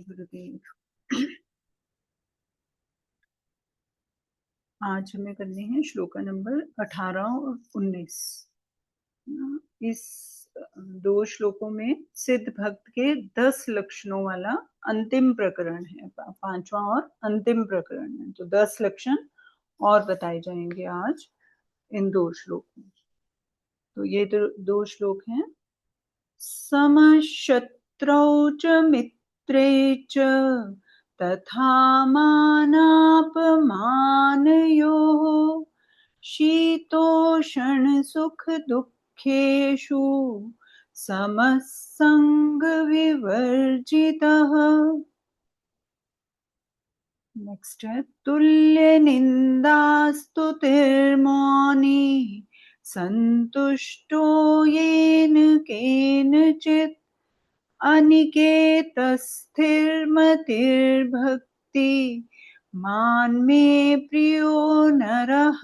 गुरुदेव। आज हमें करने हैं श्लोका नंबर 18 और 19। इस दो श्लोकों में सिद्ध भक्त के 10 लक्षणों वाला अंतिम प्रकरण है, पांचवा और अंतिम प्रकरण है। तो 10 लक्षण और बताए जाएंगे आज इन दो श्लोकों में। तो ये दो श्लोक हैं। समशत्रौ च मित्रे च तथा मानापमानयोः शीतोष्ण सुख दुःखेषु समः संग विवर्जितः। नेक्स्ट है तुल्य निंदास्तुतिर्मौनी संतुष्टो येन केनचित् अनिकेतस्थिरमतिर्भक्ति मान मे प्रियो नरः।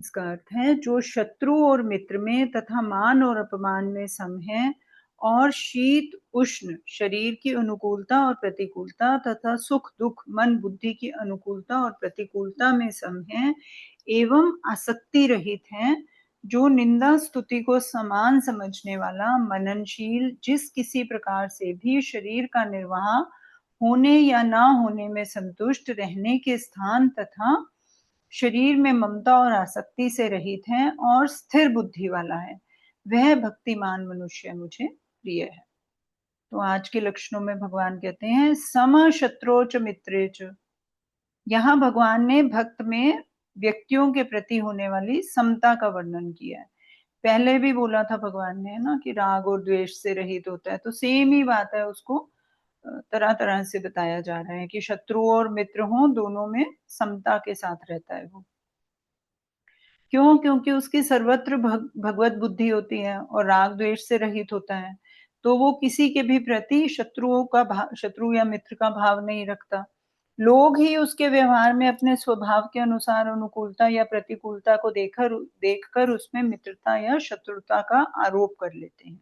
इसका अर्थ है जो शत्रु और मित्र में तथा मान और अपमान में सम है और शीत उष्ण शरीर की अनुकूलता और प्रतिकूलता तथा सुख दुख मन बुद्धि की अनुकूलता और प्रतिकूलता में सम है एवं आसक्ति रहित है, जो निंदा स्तुति को समान समझने वाला मननशील जिस किसी प्रकार से भी शरीर का निर्वाह होने या ना होने में संतुष्ट रहने के स्थान तथा शरीर में ममता और आसक्ति से रहित है और स्थिर बुद्धि वाला है, वह भक्तिमान मनुष्य मुझे प्रिय है। तो आज के लक्षणों में भगवान कहते हैं सम शत्रो च मित्रे च। यहाँ भगवान ने भक्त में व्यक्तियों के प्रति होने वाली समता का वर्णन किया है। पहले भी बोला था भगवान ने ना कि राग और द्वेष से रहित होता है, तो सेम ही बात है, उसको तरह तरह से बताया जा रहा है कि शत्रु और मित्र हो दोनों में समता के साथ रहता है वो। क्यों? क्योंकि उसकी सर्वत्र भगवत बुद्धि होती है और राग द्वेष से रहित होता है, तो वो किसी के भी प्रति शत्रु या मित्र का भाव नहीं रखता। लोग ही उसके व्यवहार में अपने स्वभाव के अनुसार अनुकूलता या प्रतिकूलता को देखकर उसमें मित्रता या शत्रुता का आरोप कर लेते हैं।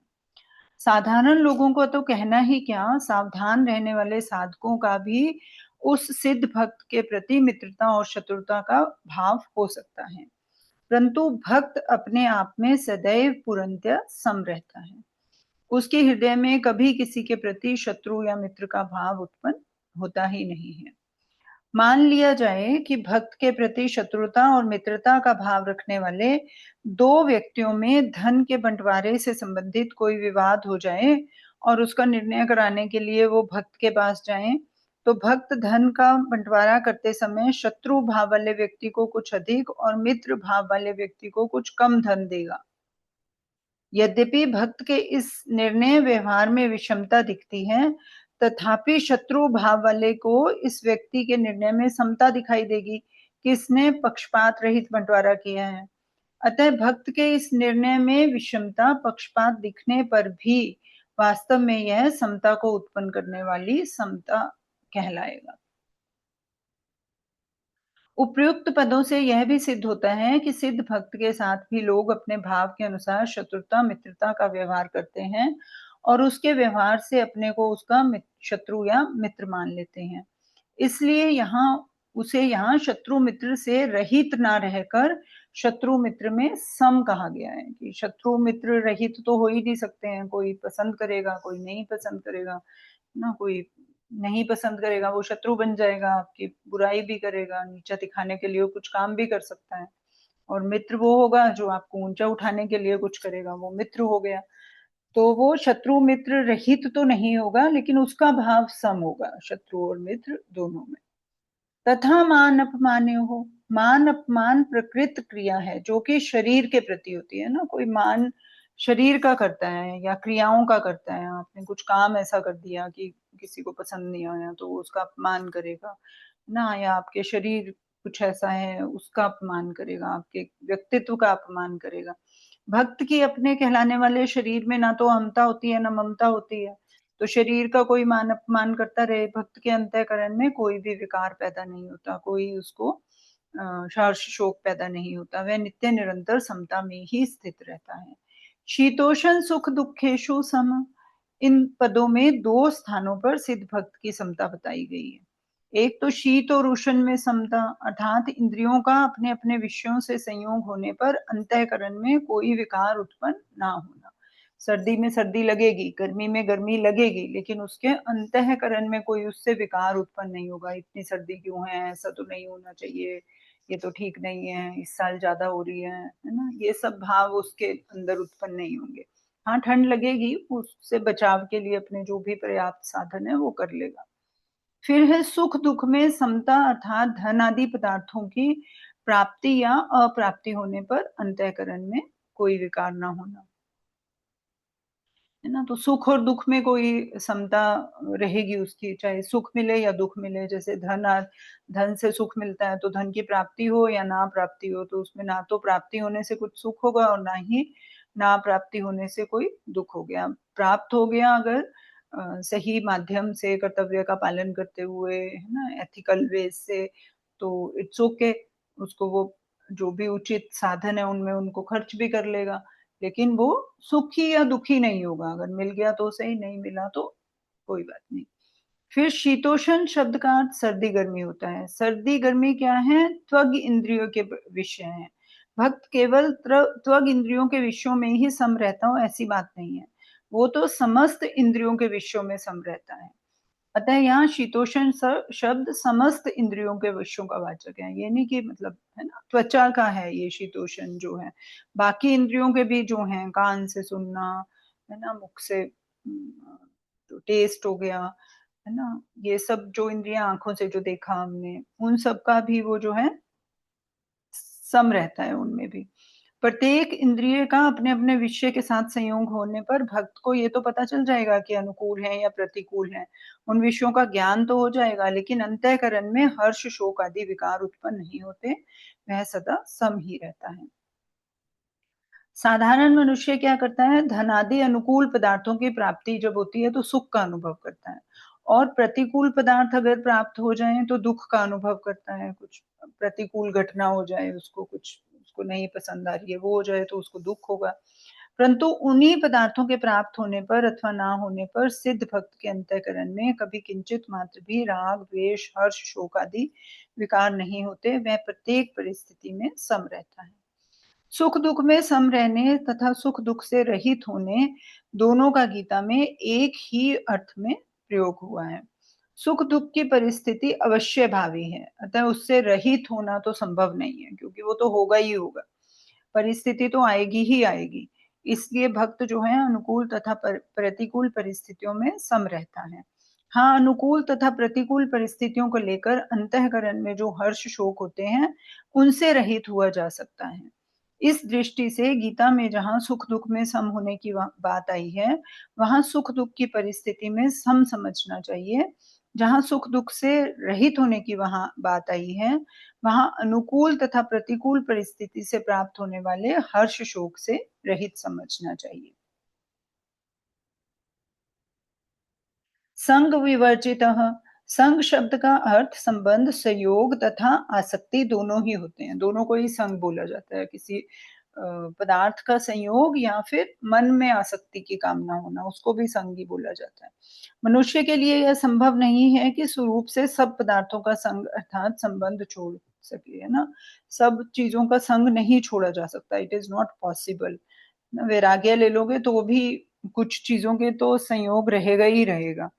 साधारण लोगों को तो कहना ही क्या, सावधान रहने वाले साधकों का भी उस सिद्ध भक्त के प्रति मित्रता और शत्रुता का भाव हो सकता है, परंतु भक्त अपने आप में सदैव पूर्णतः सम रहता है। उसके हृदय में कभी किसी के प्रति शत्रु या मित्र का भाव उत्पन्न होता ही नहीं है। मान लिया जाए कि भक्त के प्रति शत्रुता और मित्रता का भाव रखने वाले दो व्यक्तियों में धन के बंटवारे से संबंधित कोई विवाद हो जाए और उसका निर्णय कराने के लिए वो भक्त के पास जाएं, तो भक्त धन का बंटवारा करते समय शत्रु भाव वाले व्यक्ति को कुछ अधिक और मित्र भाव वाले व्यक्ति को कुछ कम धन देगा। यद्यपि भक्त के इस निर्णय व्यवहार में विषमता दिखती है, तथापि शत्रु भाव वाले को इस व्यक्ति के निर्णय में समता दिखाई देगी कि इसने पक्षपात रहित बंटवारा किया है। अतः भक्त के इस निर्णय में विषमता पक्षपात दिखने पर भी वास्तव में यह समता को उत्पन्न करने वाली समता कहलाएगा। उपयुक्त पदों से यह भी सिद्ध होता है कि सिद्ध भक्त के साथ भी लोग अपने भाव के अनुसार शत्रुता मित्रता का व्यवहार करते हैं और उसके व्यवहार से अपने को उसका शत्रु या मित्र मान लेते हैं। इसलिए यहाँ शत्रु मित्र से रहित ना रहकर शत्रु मित्र में सम कहा गया है कि शत्रु मित्र रहित तो हो ही नहीं सकते हैं। कोई पसंद करेगा, कोई नहीं पसंद करेगा ना, कोई नहीं पसंद करेगा वो शत्रु बन जाएगा, आपकी बुराई भी करेगा, नीचा दिखाने के लिए कुछ काम भी कर सकता है। और मित्र वो होगा जो आपको ऊंचा उठाने के लिए कुछ करेगा, वो मित्र हो गया। तो वो शत्रु मित्र रहित तो नहीं होगा, लेकिन उसका भाव सम होगा शत्रु और मित्र दोनों में। तथा मान अपमान्य हो, मान अपमान प्रकृत क्रिया है जो कि शरीर के प्रति होती है ना। कोई मान शरीर का करता है या क्रियाओं का करता है, आपने कुछ काम ऐसा कर दिया कि किसी को पसंद नहीं आया तो वो उसका अपमान करेगा ना, या आपके शरीर कुछ ऐसा है उसका अपमान करेगा, आपके व्यक्तित्व का अपमान करेगा। भक्त की अपने कहलाने वाले शरीर में ना तो अहमता होती है ना ममता होती है, तो शरीर का कोई मान अपमान करता रहे, भक्त के अंतःकरण में कोई भी विकार पैदा नहीं होता, कोई उसको हर्ष शोक पैदा नहीं होता, वह नित्य निरंतर समता में ही स्थित रहता है। शीतोषण सुख दुखेषु सम, इन पदों में दो स्थानों पर सिद्ध भक्त की समता बताई गई है। एक तो शीत और उष्ण में समता, अर्थात इंद्रियों का अपने अपने विषयों से संयोग होने पर अंतःकरण में कोई विकार उत्पन्न ना होना। सर्दी में सर्दी लगेगी, गर्मी में गर्मी लगेगी, लेकिन उसके अंतःकरण में कोई उससे विकार उत्पन्न नहीं होगा। इतनी सर्दी क्यों है, ऐसा तो नहीं होना चाहिए, ये तो ठीक नहीं है, इस साल ज्यादा हो रही है ना, ये सब भाव उसके अंदर उत्पन्न नहीं होंगे। हाँ, ठंड लगेगी, उससे बचाव के लिए अपने जो भी पर्याप्त साधन है वो कर लेगा। फिर है सुख दुख में समता, अर्थात धन आदि पदार्थों की प्राप्ति या अप्राप्ति होने पर अंतःकरण में कोई विकार ना होना, है ना। तो सुख और दुख में कोई समता रहेगी उसकी, चाहे सुख मिले या दुख मिले। जैसे धन से सुख मिलता है, तो धन की प्राप्ति हो या ना प्राप्ति हो, तो उसमें ना तो प्राप्ति होने से कुछ सुख होगा और ना ही ना प्राप्ति होने से कोई दुख हो गया। प्राप्त हो गया अगर सही माध्यम से, कर्तव्य का पालन करते हुए, है ना, एथिकल वे से, तो इट्स ओके। उसको वो जो भी उचित साधन है उनमें उनको खर्च भी कर लेगा, लेकिन वो सुखी या दुखी नहीं होगा। अगर मिल गया तो सही, नहीं मिला तो कोई बात नहीं। फिर शीतोषण शब्द का अर्थ सर्दी गर्मी होता है। सर्दी गर्मी क्या है? त्वग इंद्रियों के विषय है। भक्त केवल त्वग इंद्रियों के विषयों में ही सम रहता हो ऐसी बात नहीं है, वो तो समस्त इंद्रियों के विषयों में सम रहता है। अतः यहाँ शीतोषण शब्द समस्त इंद्रियों के विषयों का वाचक है। ये नहीं कि मतलब, है ना, त्वचा का है ये शीतोषण जो है, बाकी इंद्रियों के भी जो हैं, कान से सुनना, है ना, मुख से तो टेस्ट हो गया, है ना, ये सब जो इंद्रियां, आंखों से जो देखा हमने, उन सब का भी वो जो है सम रहता है उनमें भी। प्रत्येक इंद्रिय का अपने अपने विषय के साथ संयोग होने पर भक्त को ये तो पता चल जाएगा कि अनुकूल है या प्रतिकूल है। उन विषयों का ज्ञान तो हो जाएगा, लेकिन अंतःकरण में हर्ष शोक आदि विकार उत्पन्न नहीं होते, वह सदा सम ही रहता है। साधारण मनुष्य क्या करता है? धन आदि अनुकूल पदार्थों की प्राप्ति जब होती है तो सुख का अनुभव करता है, और प्रतिकूल पदार्थ अगर प्राप्त हो जाए तो दुख का अनुभव करता है। कुछ प्रतिकूल घटना हो जाए, उसको कुछ उसको नहीं पसंद आ रही है, वो हो जाए तो उसको दुख होगा। परंतु उन्हीं पदार्थों के प्राप्त होने पर अथवा ना होने पर सिद्ध भक्त के अंतःकरण में कभी किंचित मात्र भी राग द्वेष हर्ष शोक आदि विकार नहीं होते, वह प्रत्येक परिस्थिति में सम रहता है। सुख दुख में सम रहने तथा सुख दुख से रहित होने, दोनों का गीता में एक ही अर्थ में प्रयोग हुआ है। सुख दुख की परिस्थिति अवश्य भावी है, अतः उससे रहित होना तो संभव नहीं है, क्योंकि वो तो होगा ही होगा, परिस्थिति तो आएगी ही आएगी। इसलिए भक्त जो है अनुकूल तथा प्रतिकूल परिस्थितियों में सम रहता है। हाँ, अनुकूल तथा प्रतिकूल परिस्थितियों को लेकर अंतःकरण में जो हर्ष शोक होते हैं, उनसे रहित हुआ जा सकता है। इस दृष्टि से गीता में जहाँ सुख दुख में सम होने की बात आई है, वहां सुख दुख की परिस्थिति में सम समझना चाहिए। जहाँ सुख दुख से रहित होने की वहां बात आई है, वहां अनुकूल तथा प्रतिकूल परिस्थिति से प्राप्त होने वाले हर्ष शोक से रहित समझना चाहिए। संग विवर्जित, संग शब्द का अर्थ संबंध, संयोग तथा आसक्ति दोनों ही होते हैं। दोनों को ही संग बोला जाता है, किसी पदार्थ का संयोग या फिर मन में आसक्ति की कामना होना, उसको भी संग ही बोला जाता है। मनुष्य के लिए यह संभव नहीं है कि स्वरूप से सब पदार्थों का संग अर्थात संबंध छोड़ सके, है ना। सब चीजों का संग नहीं छोड़ा जा सकता, इट इज नॉट पॉसिबल। वैराग्य ले लोगे तो वो भी कुछ चीजों के तो संयोग रहेगा ही रहेगा।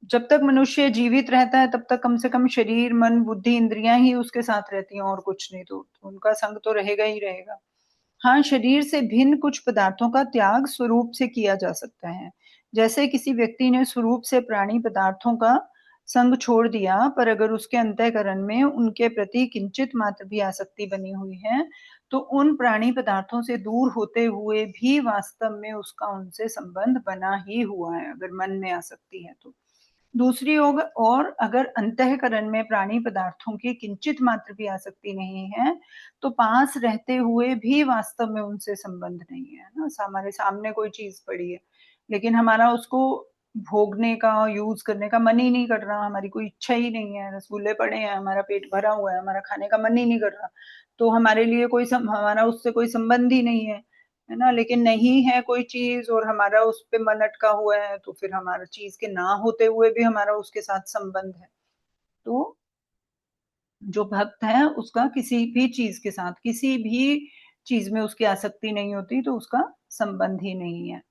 जब तक मनुष्य जीवित रहता है तब तक कम से कम शरीर मन बुद्धि इंद्रियां ही उसके साथ रहती हैं, और कुछ नहीं, तो उनका संग तो रहेगा ही रहेगा। हाँ, शरीर से भिन्न कुछ पदार्थों का त्याग स्वरूप से किया जा सकता है। जैसे किसी व्यक्ति ने स्वरूप से प्राणी पदार्थों का संग छोड़ दिया, पर अगर उसके अंतःकरण में उनके प्रति किंचित मात्र भी आसक्ति बनी हुई है, तो उन प्राणी पदार्थों से दूर होते हुए भी वास्तव में उसका उनसे संबंध बना ही हुआ है, अगर मन में आसक्ति है तो। दूसरी ओर अगर अंतःकरण में प्राणी पदार्थों की किंचित मात्र भी आसक्ति नहीं है, तो पास रहते हुए भी वास्तव में उनसे संबंध नहीं है ना। हमारे सामने कोई चीज पड़ी है, लेकिन हमारा उसको भोगने का, यूज करने का मन ही नहीं कर रहा, हमारी कोई इच्छा ही नहीं है। रसगुल्ले पड़े हैं, हमारा पेट भरा हुआ है, हमारा खाने का मन ही नहीं कर रहा, तो हमारे लिए हमारा उससे कोई संबंध ही नहीं है, है ना? लेकिन नहीं है कोई चीज़ और हमारा उस पे मन अटका हुआ है, तो फिर हमारा चीज़ के ना होते हुए भी हमारा उसके साथ संबंध है। तो जो भक्त है उसका किसी भी चीज़ के साथ, किसी भी चीज़ में उसकी आसक्ति नहीं होती, तो उसका संबंध ही नहीं है।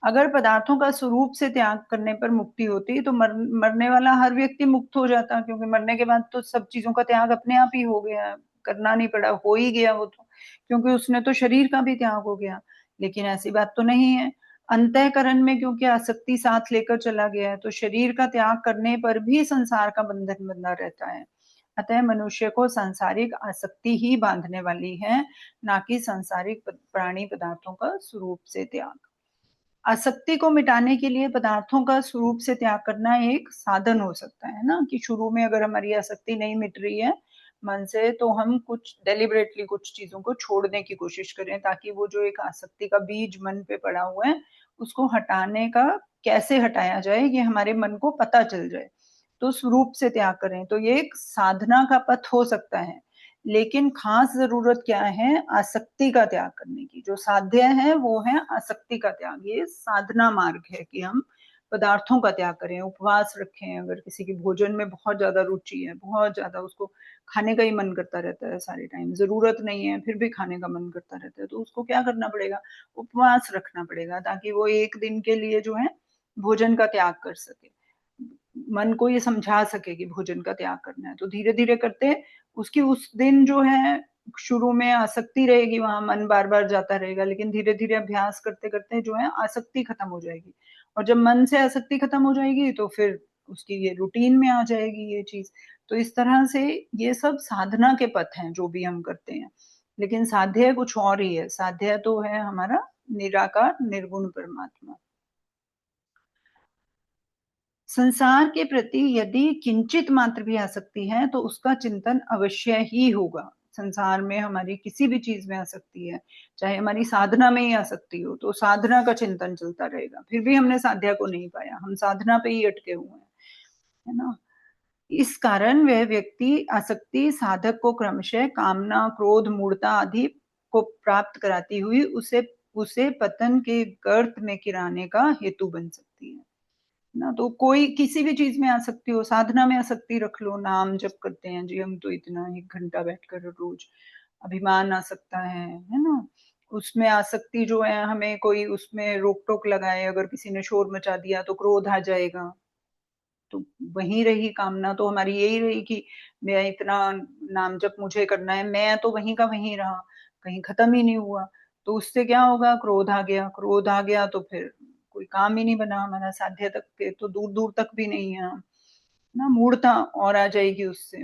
अगर पदार्थों का स्वरूप से त्याग करने पर मुक्ति होती, तो मरने वाला हर व्यक्ति मुक्त हो जाता, क्योंकि मरने के बाद तो सब चीज़ों का त्याग अपने आप ही हो गया, करना नहीं पड़ा, हो ही गया वो तो, क्योंकि उसने तो शरीर का भी त्याग हो गया। लेकिन ऐसी बात तो नहीं है। अंतःकरण में क्योंकि आसक्ति साथ लेकर चला गया है, तो शरीर का त्याग करने पर भी संसार का बंधन बंधा रहता है। अतः मनुष्य को सांसारिक आसक्ति ही बांधने वाली है, ना कि सांसारिक प्राणी पदार्थों का स्वरूप से त्याग। आसक्ति को मिटाने के लिए पदार्थों का स्वरूप से त्याग करना एक साधन हो सकता है ना, कि शुरू में अगर हमारी आसक्ति नहीं मिट रही है मन से, तो हम कुछ डेलिबरेटली कुछ चीजों को छोड़ने की कोशिश करें, ताकि वो जो एक आसक्ति का बीज मन पे पड़ा हुआ है उसको हटाने का, कैसे हटाया जाए ये हमारे मन को पता चल जाए, तो स्वरूप से त्याग करें। तो ये एक साधना का पथ हो सकता है, लेकिन खास जरूरत क्या है? आसक्ति का त्याग करने की। जो साध्य है वो है आसक्ति का त्याग। ये साधना मार्ग है कि हम पदार्थों का त्याग करें, उपवास रखें। अगर किसी की भोजन में बहुत ज्यादा रुचि है, बहुत ज्यादा उसको खाने का ही मन करता रहता है सारे टाइम, जरूरत नहीं है फिर भी खाने का मन करता रहता है, तो उसको क्या करना पड़ेगा? उपवास रखना पड़ेगा, ताकि वो एक दिन के लिए जो है भोजन का त्याग कर सके, मन को ये समझा सके कि भोजन का त्याग करना है। तो धीरे धीरे करते उसकी उस दिन जो है, शुरू में आसक्ति रहेगी, वहां मन बार बार जाता रहेगा, लेकिन धीरे धीरे अभ्यास करते करते जो है आसक्ति खत्म हो जाएगी। और जब मन से आसक्ति खत्म हो जाएगी तो फिर उसकी ये रूटीन में आ जाएगी ये चीज। तो इस तरह से ये सब साधना के पथ हैं जो भी हम करते हैं, लेकिन साध्य कुछ और ही है। साध्य तो है हमारा निराकार निर्गुण परमात्मा। संसार के प्रति यदि किंचित मात्र भी आसक्ति है तो उसका चिंतन अवश्य ही होगा। संसार में हमारी किसी भी चीज में आसक्ति है, चाहे हमारी साधना में ही आसक्ति हो, तो साधना का चिंतन चलता रहेगा। फिर भी हमने साध्या को नहीं पाया, हम साधना पे ही अटके हुए हैं, है ना? इस कारण वह व्यक्ति आसक्ति साधक को क्रमशः कामना, क्रोध, मूढ़ता आदि को प्राप्त कराती हुई उसे उसे पतन के गर्त में गिराने का हेतु बन सकती है ना। तो कोई किसी भी चीज में आसक्ति हो, साधना में आसक्ति रख लो, नाम जप करते हैं जी हम तो इतना 1 घंटा बैठकर रोज, अभिमान आ सकता है ना? उसमें आसक्ति जो है, हमें कोई उसमें रोक टोक लगाए, अगर किसी ने शोर मचा दिया तो क्रोध आ जाएगा। तो वहीं रही कामना, तो हमारी यही रही कि मैं इतना नाम जप मुझे करना है, मैं तो वहीं का वहीं रहा, कहीं खत्म ही नहीं हुआ। तो उससे क्या होगा? क्रोध आ गया, क्रोध आ गया तो फिर कोई काम ही नहीं बना हमारा, साध्य तक के तो दूर दूर तक भी नहीं है हम, ना। मूर्ता और आ जाएगी उससे,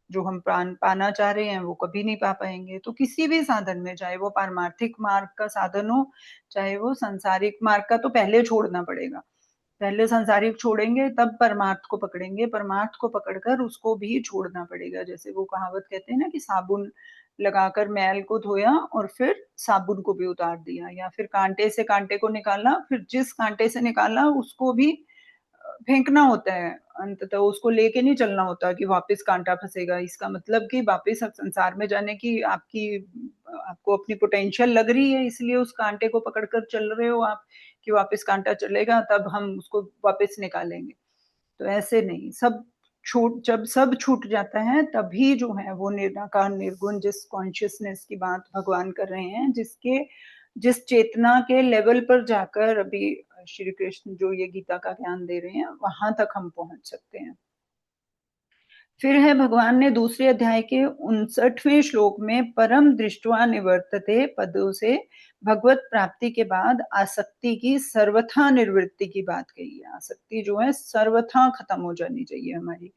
जो हम प्राण पाना चाह रहे हैं वो कभी नहीं पा पाएंगे। तो किसी भी साधन में, चाहे वो पारमार्थिक मार्ग का साधन हो, चाहे वो सांसारिक मार्ग का, तो पहले छोड़ना पड़ेगा। पहले सांसारिक छोड़ेंगे तब परमार्थ को पकड़ेंगे, परमार्थ को पकड़कर उसको भी छोड़ना पड़ेगा। जैसे वो कहावत कहते हैं ना कि साबुन लगाकर मैल को धोया और फिर साबुन को भी उतार दिया, या फिर कांटे से कांटे को निकाला, फिर जिस कांटे से निकाला उसको भी फेंकना होता है। अंततः उसको लेके नहीं चलना होता कि वापस कांटा फंसेगा। इसका मतलब कि वापस अब संसार में जाने की आपकी, आपको अपनी पोटेंशियल लग रही है, इसलिए उस कांटे को पकड़कर चल रहे हो आप, कि वापस कांटा चलेगा तब हम उसको वापस निकालेंगे। तो ऐसे नहीं, सब छूट, जब सब छूट जाता है तभी जो है वो निराकार निर्गुण, जिस कॉन्शियसनेस की बात भगवान कर रहे हैं, जिसके जिस चेतना के लेवल पर जाकर अभी श्री कृष्ण जो ये गीता का ज्ञान दे रहे हैं, वहां तक हम पहुंच सकते हैं। फिर है, भगवान ने दूसरे अध्याय के 59वें श्लोक में परम दृष्टवा निवर्तते पदों से भगवत प्राप्ति के बाद आसक्ति की सर्वथा निवृत्ति की बात कही है। आसक्ति जो है सर्वथा खत्म हो जानी चाहिए हमारी।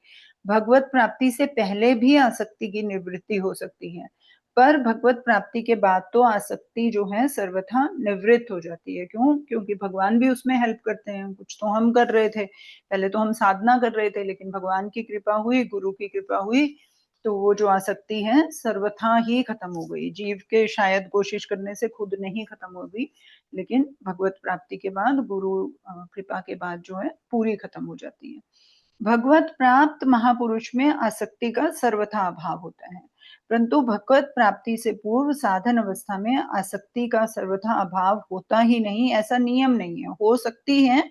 भगवत प्राप्ति से पहले भी आसक्ति की निवृत्ति हो सकती है, पर भगवत प्राप्ति के बाद तो आसक्ति जो है सर्वथा निवृत्त हो जाती है। क्यों? क्योंकि भगवान भी उसमें हेल्प करते हैं। कुछ तो हम कर रहे थे, पहले तो हम साधना कर रहे थे, लेकिन भगवान की कृपा हुई, गुरु की कृपा हुई, तो वो जो आसक्ति है सर्वथा ही खत्म हो गई। जीव के शायद कोशिश करने से खुद नहीं खत्म होगी, लेकिन भगवत प्राप्ति के बाद, गुरु कृपा के बाद जो है पूरी खत्म हो जाती है। भगवत प्राप्त महापुरुष में आसक्ति का सर्वथा अभाव होता है। परंतु भगवत प्राप्ति से पूर्व साधन अवस्था में आसक्ति का सर्वथा अभाव होता ही नहीं, ऐसा नियम नहीं है। हो सकती है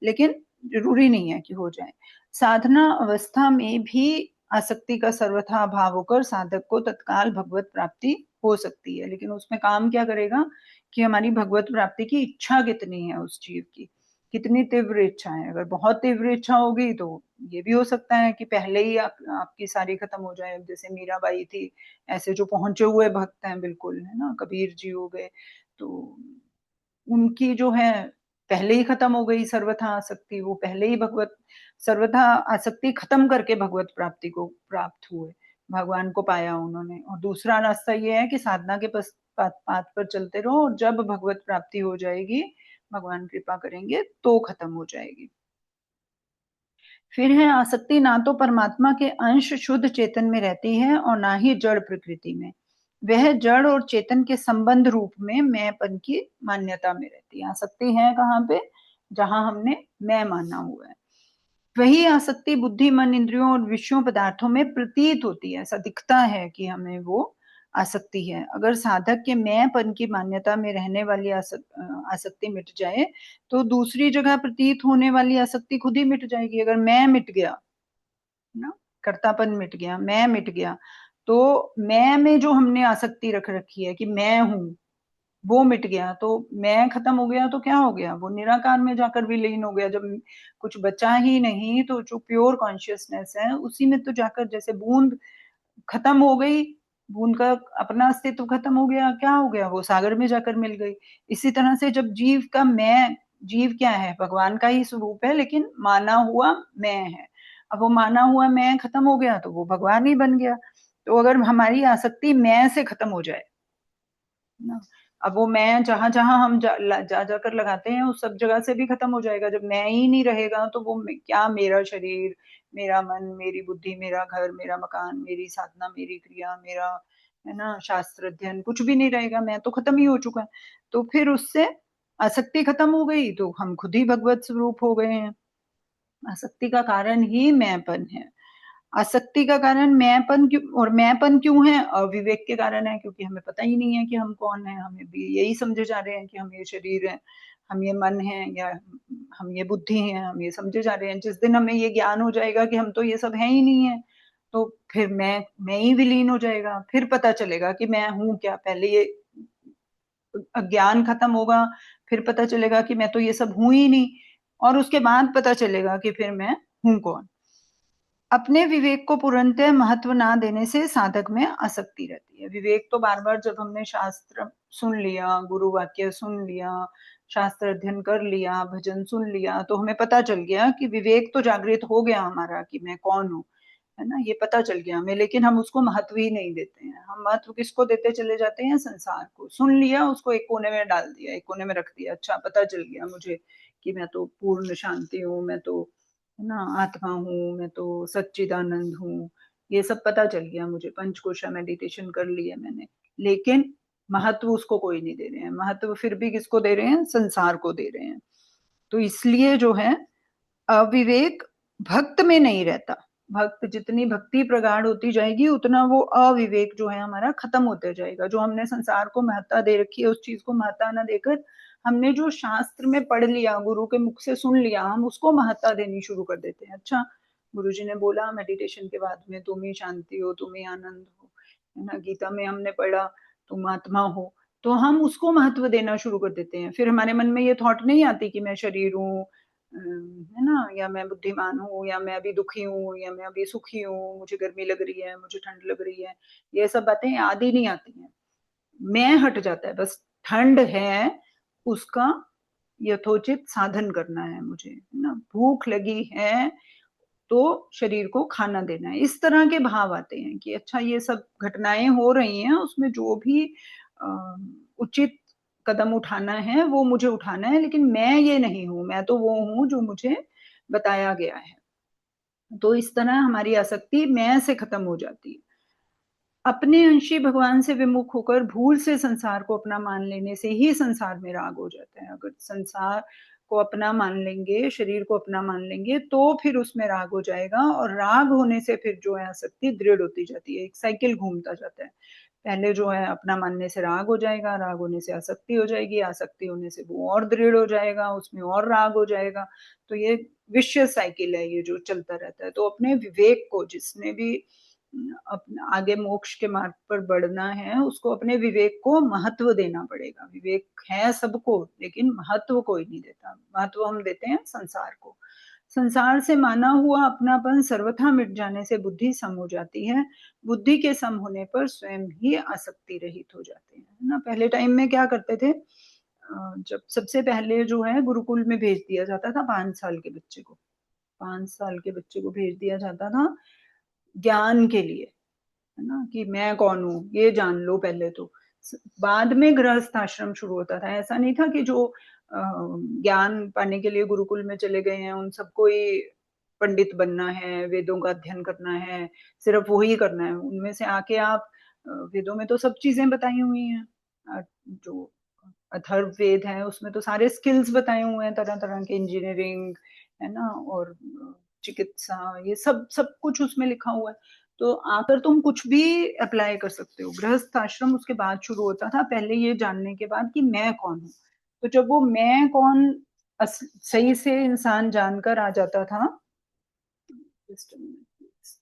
लेकिन जरूरी नहीं है कि हो जाए। साधना अवस्था में भी आसक्ति का सर्वथा अभाव होकर साधक को तत्काल भगवत प्राप्ति हो सकती है, लेकिन उसमें काम क्या करेगा कि हमारी भगवत प्राप्ति की इच्छा कितनी है, उस जीव की कितनी तीव्र इच्छा है। अगर बहुत तीव्र इच्छा होगी तो ये भी हो सकता है कि पहले ही आपकी सारी खत्म हो जाए, जैसे मीराबाई थी, ऐसे जो पहुंचे हुए भक्त हैं बिल्कुल, है ना, कबीर जी हो गए, तो उनकी जो है पहले ही खत्म हो गई सर्वथा आसक्ति, वो पहले ही भगवत सर्वथा आसक्ति खत्म करके भगवत प्राप्ति को प्राप्त हुए, भगवान को पाया उन्होंने। और दूसरा रास्ता ये है कि साधना के पाथ पर चलते रहो, और जब भगवत प्राप्ति हो जाएगी, भगवान कृपा करेंगे तो खत्म हो जाएगी। फिर है आसक्ति ना तो परमात्मा के अंश शुद्ध चेतन में रहती है और ना ही जड़ प्रकृति में। वह जड़ और चेतन के संबंध रूप में मैंपन की मान्यता में रहती है। आसक्ति है कहाँ पे? जहां हमने मैं माना हुआ है। वही आसक्ति बुद्धि, मन, इंद्रियों और विषयों पदार्थों में प्रतीत होती है, ऐसा दिखता है कि हमें वो आसक्ति है। अगर साधक के मैंपन की मान्यता में रहने वाली आसक्ति मिट जाए तो दूसरी जगह प्रतीत होने वाली आसक्ति खुद ही मिट जाएगी। अगर मैं मिट गया ना, कर्तापन मिट गया, मैं मिट गया, तो मैं में जो हमने आसक्ति रख रखी है कि मैं हूं, वो मिट गया, तो मैं खत्म हो गया, तो क्या हो गया? वो निराकार में जाकर विलीन हो गया। जब कुछ बचा ही नहीं तो जो प्योर कॉन्शियसनेस है उसी में तो जाकर, जैसे बूंद खत्म हो गई, बूंद का अपना अस्तित्व खत्म हो गया, क्या हो गया? वो सागर में जाकर मिल गई। इसी तरह से जब जीव का मैं, जीव क्या है? भगवान का ही स्वरूप है, लेकिन माना हुआ मैं है। अब वो माना हुआ मैं खत्म हो गया तो वो भगवान ही बन गया। तो अगर हमारी आसक्ति मैं से खत्म हो जाए ना, अब वो मैं जहां जहां हम जा जाकर लगाते हैं उस सब जगह से भी खत्म हो जाएगा। जब मैं ही नहीं रहेगा तो वो क्या, मेरा शरीर, मेरा मन, मेरी बुद्धि, मेरा घर, मेरा मकान, मेरी साधना, मेरी क्रिया, मेरा, है ना, शास्त्र अध्ययन, कुछ भी नहीं रहेगा। मैं तो खत्म ही हो चुका है। तो फिर उससे आसक्ति खत्म हो गई तो हम खुद ही भगवत स्वरूप हो गए हैं। आसक्ति का कारण ही मैंपन है। आसक्ति का कारण मैंपन क्यों, और मैंपन क्यों है? अविवेक के कारण है, क्योंकि हमें पता ही नहीं है कि हम कौन है। हमें भी यही समझे जा रहे हैं कि हम ये शरीर है, हम ये मन है, या हम ये बुद्धि है, हम ये समझे जा रहे हैं। जिस दिन हमें ये ज्ञान हो जाएगा कि हम तो ये सब है ही नहीं है, तो फिर मैं ही विलीन हो जाएगा। फिर पता चलेगा कि मैं हूं क्या। पहले ये अज्ञान खत्म होगा, फिर पता चलेगा कि मैं तो ये सब हूं ही नहीं, और उसके बाद पता चलेगा कि फिर मैं हूं कौन। अपने विवेक को पूर्णतः महत्व ना देने से साधक में आसक्ति रहती है। विवेक तो बार बार, जब हमने शास्त्र सुन लिया, गुरु वाक्य सुन लिया, शास्त्र अध्ययन कर लिया, भजन सुन लिया, तो हमें पता चल गया कि विवेक तो जागृत हो गया हमारा कि मैं कौन हूँ, है ना, ये पता चल गया हमें। लेकिन हम उसको महत्व ही नहीं देते हैं। हम महत्व किसको देते चले जाते हैं? संसार को। सुन लिया, उसको एक कोने में डाल दिया, एक कोने में रख दिया। अच्छा, पता चल गया मुझे कि मैं तो पूर्ण शांति हूँ, मैं तो, है ना, आत्मा हूँ, मैं तो सच्चिदानंद हूँ। ये सब पता चल गया मुझे, पंचकोशा मेडिटेशन कर लिया मैंने। लेकिन महत्व उसको कोई नहीं दे रहे हैं। महत्व फिर भी किसको दे रहे हैं? संसार को दे रहे हैं। तो इसलिए जो है, अविवेक भक्त में नहीं रहता। भक्त जितनी भक्ति प्रगाढ़ होती जाएगी उतना वो अविवेक जो है हमारा खत्म होते जाएगा। जो हमने संसार को महत्ता दे रखी है, उस चीज को महत्ता ना देकर हमने जो शास्त्र में पढ़ लिया, गुरु के मुख से सुन लिया, हम उसको महत्ता देनी शुरू कर देते हैं। अच्छा, गुरु जी ने बोला मेडिटेशन के बाद में, तुम ही शांति हो, तुम ही आनंद हो, है ना, गीता में हमने पढ़ा तुम आत्मा हो, तो हम उसको महत्व देना शुरू कर देते हैं। फिर हमारे मन में ये थॉट नहीं आती कि मैं शरीर हूँ, है ना, या मैं बुद्धिमान हूँ, या मैं अभी दुखी हूँ, या मैं अभी सुखी हूँ, मुझे गर्मी लग रही है, मुझे ठंड लग रही है। ये सब बातें याद ही नहीं आती हैं। मैं हट जाता है, बस ठंड है, उसका यथोचित साधन करना है मुझे, है ना, भूख लगी है तो शरीर को खाना देना है। इस तरह के भाव आते हैं कि अच्छा, ये सब घटनाएं हो रही हैं, उसमें जो भी उचित कदम उठाना है वो मुझे उठाना है, लेकिन मैं ये नहीं हूं, मैं तो वो हूं जो मुझे बताया गया है। तो इस तरह हमारी आसक्ति मैं से खत्म हो जाती है। अपने अंशी भगवान से विमुख होकर भूल से संसार को अपना मान लेने से ही संसार में राग हो जाता है। अगर संसार को अपना मान लेंगे, शरीर को अपना मान लेंगे, तो फिर उसमें राग हो जाएगा और राग होने से फिर जो है आसक्ति दृढ़ होती जाती है, एक साइकिल घूमता जाता है। पहले जो है अपना मानने से राग हो जाएगा, राग होने से आसक्ति हो जाएगी, आसक्ति होने से वो और दृढ़ हो जाएगा, उसमें और राग हो जाएगा। तो ये विशियस साइकिल है ये जो चलता रहता है। तो अपने विवेक को जिसने भी अपना आगे मोक्ष के मार्ग पर बढ़ना है, उसको अपने विवेक को महत्व देना पड़ेगा। विवेक है सबको, लेकिन महत्व कोई नहीं देता। महत्व हम देते हैं संसार को। संसार से माना हुआ अपनापन सर्वथा मिट जाने से बुद्धि सम हो जाती है। बुद्धि के सम होने पर स्वयं ही आसक्ति रहित हो जाते हैं, है ना? पहले टाइम में क्या करते थे? जब सबसे पहले जो है गुरुकुल में भेज दिया जाता था 5 साल के बच्चे को। 5 साल के बच्चे को भेज दिया जाता था ज्ञान के लिए, है ना? कि मैं कौन हूँ, ये जान लो पहले तो। बाद में गृहस्थ आश्रम शुरू होता था। ऐसा नहीं था कि जो ज्ञान पाने के लिए गुरुकुल में चले गए हैं, उन सबको ही पंडित बनना है, वेदों का अध्ययन करना है, सिर्फ वो ही करना है। उनमें से आके आप वेदों में तो सब चीजें बताई हुई हैं। जो अथर्ववेद है, उसमें तो सारे स्किल्स बताए हुए हैं, तरह-तरह के इंजीनियरिंग, है ना? और चिकित्सा, ये सब सब कुछ उसमें लिखा हुआ है। तो आकर तुम कुछ भी अप्लाई कर सकते हो। गृहस्थ आश्रम उसके बाद शुरू होता था, पहले ये जानने के बाद कि मैं कौन हूँ। तो जब वो मैं कौन सही से इंसान जानकर आ जाता था। Just a minute please.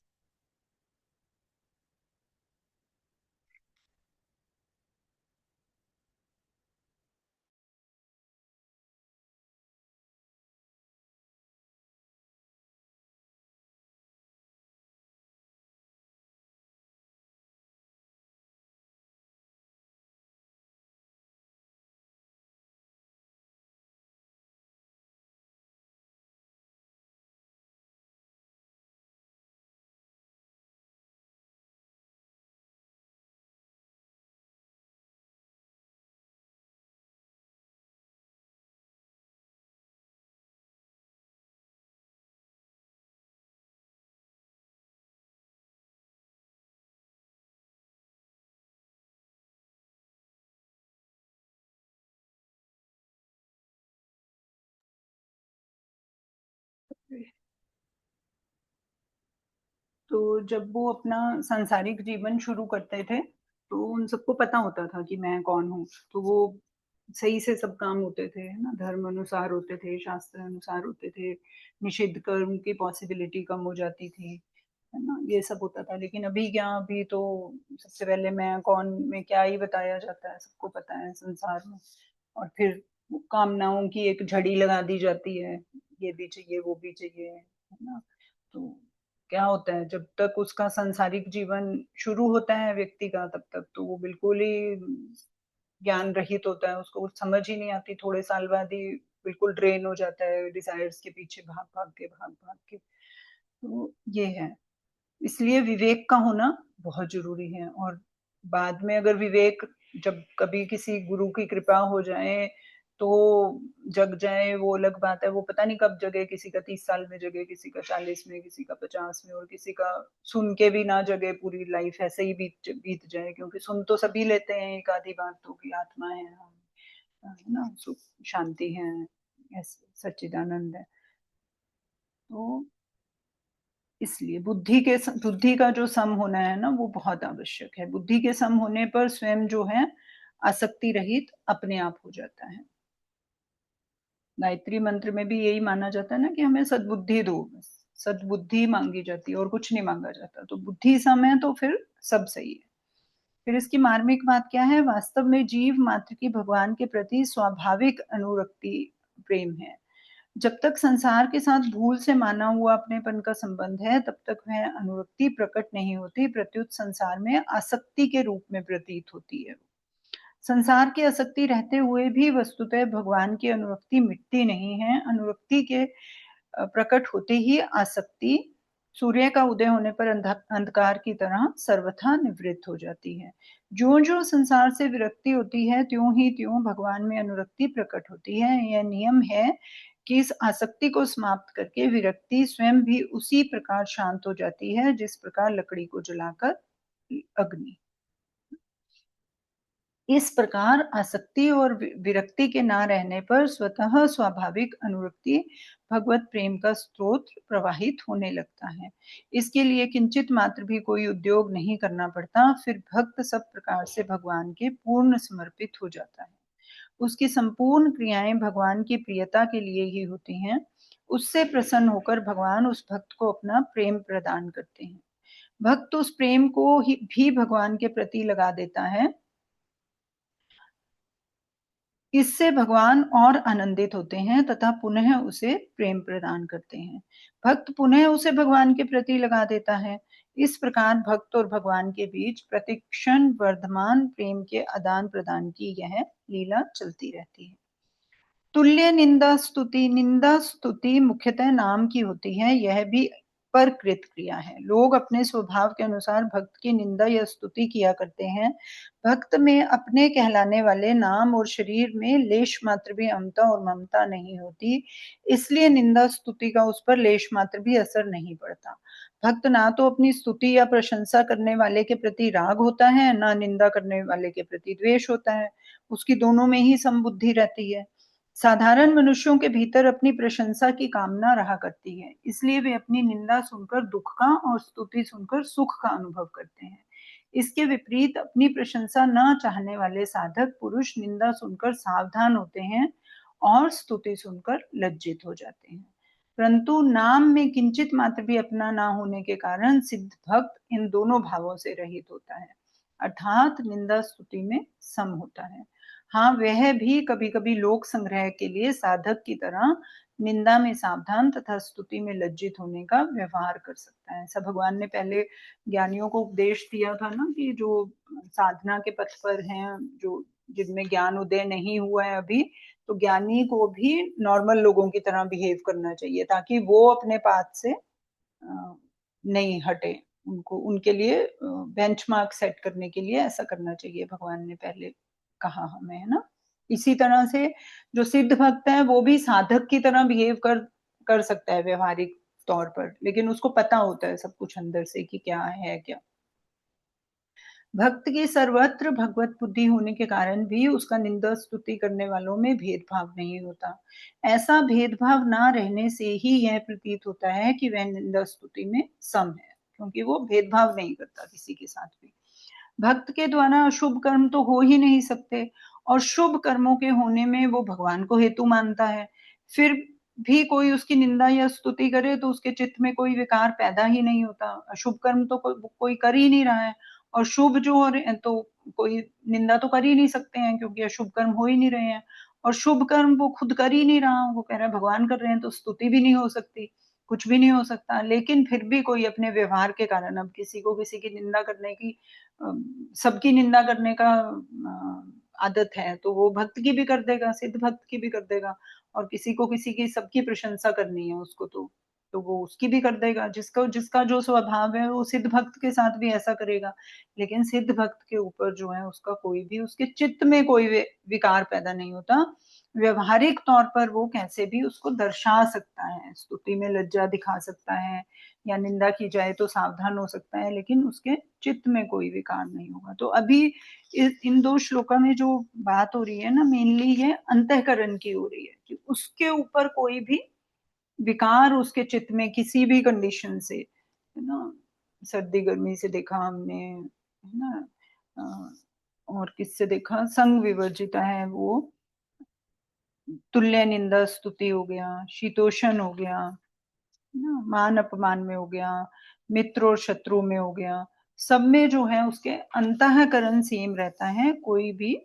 तो जब वो अपना सांसारिक जीवन शुरू करते थे, तो उन सबको पता होता था कि मैं कौन हूँ। तो वो सही से सब काम होते थे, है ना? धर्म अनुसार होते थे, शास्त्र अनुसार होते थे, निषिद्ध कर्म की पॉसिबिलिटी कम हो जाती थी, है ना? ये सब होता था। लेकिन अभी क्या, अभी तो सबसे पहले मैं कौन में क्या ही बताया जाता है, सबको पता है संसार में। और फिर कामनाओं की एक झड़ी लगा दी जाती है, ये भी चाहिए, वो भी चाहिए, है ना? तो क्या होता है, जब तक उसका सांसारिक जीवन शुरू होता है व्यक्ति का, तब तक तो वो बिल्कुल ही ज्ञान रहित होता है, उसको कुछ समझ ही नहीं आती। थोड़े साल बाद ही बिल्कुल ड्रेन हो जाता है डिजायर्स के पीछे भाग भाग के। तो ये है। इसलिए विवेक का होना बहुत जरूरी है। और बाद में अगर विवेक, जब कभी किसी गुरु की कृपा हो जाए तो जग जाए, वो अलग बात है। वो पता नहीं कब जगे, किसी का 30 साल में जगे, किसी का 40 में, किसी का 50 में, और किसी का सुन के भी ना जगे, पूरी लाइफ ऐसे ही बीत बीत जाए। क्योंकि सुन तो सभी लेते हैं एक आधी बार तो, कि आत्मा है हम, है ना, सुख शांति है, ऐसे सच्चिदानंद है। तो इसलिए बुद्धि का जो सम होना है ना, वो बहुत आवश्यक है। बुद्धि के सम होने पर स्वयं जो है आसक्ति रहित अपने आप हो जाता है। गायत्री मंत्र में भी यही माना जाता है ना, कि हमें सद्बुद्धि दो, बस सद्बुद्धि मांगी जाती है और कुछ नहीं मांगा जाता। तो बुद्धि सम है तो फिर सब सही है। फिर इसकी मार्मिक बात क्या है? वास्तव में जीव मात्र की भगवान के प्रति स्वाभाविक अनुरक्ति प्रेम है। जब तक संसार के साथ भूल से माना हुआ अपनेपन का संबंध है, तब तक वह अनुरक्ति प्रकट नहीं होती, प्रत्युत संसार में आसक्ति के रूप में प्रतीत होती है। संसार की आसक्ति रहते हुए भी वस्तुतः भगवान की अनुरक्ति मिटती नहीं है। अनुरक्ति के प्रकट होते ही आसक्ति सूर्य का उदय होने पर अंधकार की तरह सर्वथा निवृत्त हो जाती है। जो जो संसार से विरक्ति होती है, त्यों ही त्यों भगवान में अनुरक्ति प्रकट होती है। यह नियम है कि इस आसक्ति को समाप्त करके विरक्ति स्वयं भी उसी प्रकार शांत हो जाती है, जिस प्रकार लकड़ी को जलाकर अग्नि। इस प्रकार आसक्ति और विरक्ति के ना रहने पर स्वतः स्वाभाविक अनुरक्ति भगवत प्रेम का स्रोत प्रवाहित होने लगता है। इसके लिए किंचित मात्र भी कोई उद्योग नहीं करना पड़ता, फिर भक्त सब प्रकार से भगवान के पूर्ण समर्पित हो जाता है। उसकी संपूर्ण क्रियाएं भगवान की प्रियता के लिए ही होती हैं। उससे प्रसन्न होकर भगवान उस भक्त को अपना प्रेम प्रदान करते हैं। भक्त उस प्रेम को ही भी भगवान के प्रति लगा देता है। इससे भगवान और आनंदित होते हैं तथा पुनः उसे प्रेम प्रदान करते हैं। भक्त पुनः उसे भगवान के प्रति लगा देता है। इस प्रकार भक्त और भगवान के बीच प्रतिक्षण वर्धमान प्रेम के आदान प्रदान की यह लीला चलती रहती है। तुल्य निंदा स्तुति मुख्यतः नाम की होती है। यह भी परकृत क्रिया है। लोग अपने स्वभाव के अनुसार भक्त की निंदा या स्तुति किया करते हैं। भक्त में अपने कहलाने वाले नाम और शरीर में लेश मात्र भी ममता और ममता नहीं होती, इसलिए निंदा स्तुति का उस पर लेश मात्र भी असर नहीं पड़ता। भक्त ना तो अपनी स्तुति या प्रशंसा करने वाले के प्रति राग होता है, ना निंदा करने वाले के प्रति द्वेष होता है। उसकी दोनों में ही समबुद्धि रहती है। साधारण मनुष्यों के भीतर अपनी प्रशंसा की कामना रहा करती है, इसलिए वे अपनी निंदा सुनकर दुख का और स्तुति सुनकर सुख का अनुभव करते हैं। इसके विपरीत अपनी प्रशंसा न चाहने वाले साधक पुरुष निंदा सुनकर सावधान होते हैं और स्तुति सुनकर लज्जित हो जाते हैं। परंतु नाम में किंचित मात्र भी अपना ना होने के कारण सिद्ध भक्त इन दोनों भावों से रहित होता है, अर्थात निंदा स्तुति में सम होता है। हाँ, वह भी कभी कभी लोक संग्रह के लिए साधक की तरह निंदा में सावधान तथा स्तुति में लज्जित होने का व्यवहार कर सकता है। ऐसा भगवान ने पहले ज्ञानियों को उपदेश दिया था ना, कि जो साधना के पथ पर हैं, जो जिनमें ज्ञान उदय नहीं हुआ है अभी, तो ज्ञानी को भी नॉर्मल लोगों की तरह बिहेव करना चाहिए, ताकि वो अपने पाथ से नहीं हटे। उनको उनके लिए बेंचमार्क सेट करने के लिए ऐसा करना चाहिए, भगवान ने पहले कहा हमें, है ना। इसी तरह से जो सिद्ध भक्त है वो भी साधक की तरह बिहेव कर सकता है व्यवहारिक तौर पर, लेकिन उसको पता होता है सब कुछ अंदर से कि क्या है क्या। भक्त की सर्वत्र भगवत बुद्धि होने के कारण भी उसका निंदा स्तुति करने वालों में भेदभाव नहीं होता। ऐसा भेदभाव ना रहने से ही यह प्रतीत होता है कि वह निंदा स्तुति में सम है, क्योंकि वो भेदभाव नहीं करता किसी के साथ भी। भक्त के द्वारा अशुभ कर्म तो हो ही नहीं सकते, और शुभ कर्मों के होने में वो भगवान को हेतु मानता है। फिर भी कोई उसकी निंदा या स्तुति करे तो उसके चित्त में कोई विकार पैदा ही नहीं होता। अशुभ कर्म तो कोई कर ही नहीं रहा है, और शुभ जो हो रहे हैं तो कोई निंदा तो कर ही नहीं सकते हैं, क्योंकि अशुभ कर्म हो ही नहीं रहे हैं। और शुभ कर्म वो खुद कर ही नहीं रहा, वो कह रहा है भगवान कर रहे हैं, तो स्तुति भी नहीं हो सकती, कुछ भी नहीं हो सकता। लेकिन फिर भी कोई अपने व्यवहार के कारण अब किसी को किसी की निंदा करने की, सबकी निंदा करने का आदत है, तो वो भक्त की भी कर देगा, सिद्ध भक्त की भी कर देगा। और किसी को किसी की सबकी प्रशंसा करनी है उसको, तो वो उसकी भी कर देगा। जिसका जिसका जो स्वभाव है वो सिद्ध भक्त के साथ भी ऐसा करेगा। लेकिन सिद्ध भक्त के ऊपर जो है उसका कोई भी, उसके चित्त में कोई विकार पैदा नहीं होता। व्यवहारिक तौर पर वो कैसे भी उसको दर्शा सकता है, स्तुति में लज्जा दिखा सकता है, या निंदा की जाए तो सावधान हो सकता है, लेकिन उसके चित्त में कोई विकार नहीं होगा। तो अभी इन दो श्लोकों में जो बात हो रही है ना, मेनली ये अंतःकरण की हो रही है, कि उसके ऊपर कोई भी विकार उसके चित्त में किसी भी कंडीशन से, है ना, सर्दी गर्मी से देखा हमने, है ना, और किससे देखा, संग विवर्जिता है वो, तुल्य निंदा स्तुति हो गया, शीतोषण हो गया, ना, मान अपमान में हो गया, मित्र और शत्रु में हो गया। सब में जो है उसके अंतःकरण सेम रहता है, कोई भी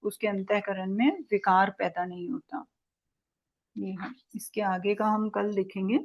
उसके अंतःकरण में विकार पैदा नहीं होता। ये है, इसके आगे का हम कल देखेंगे।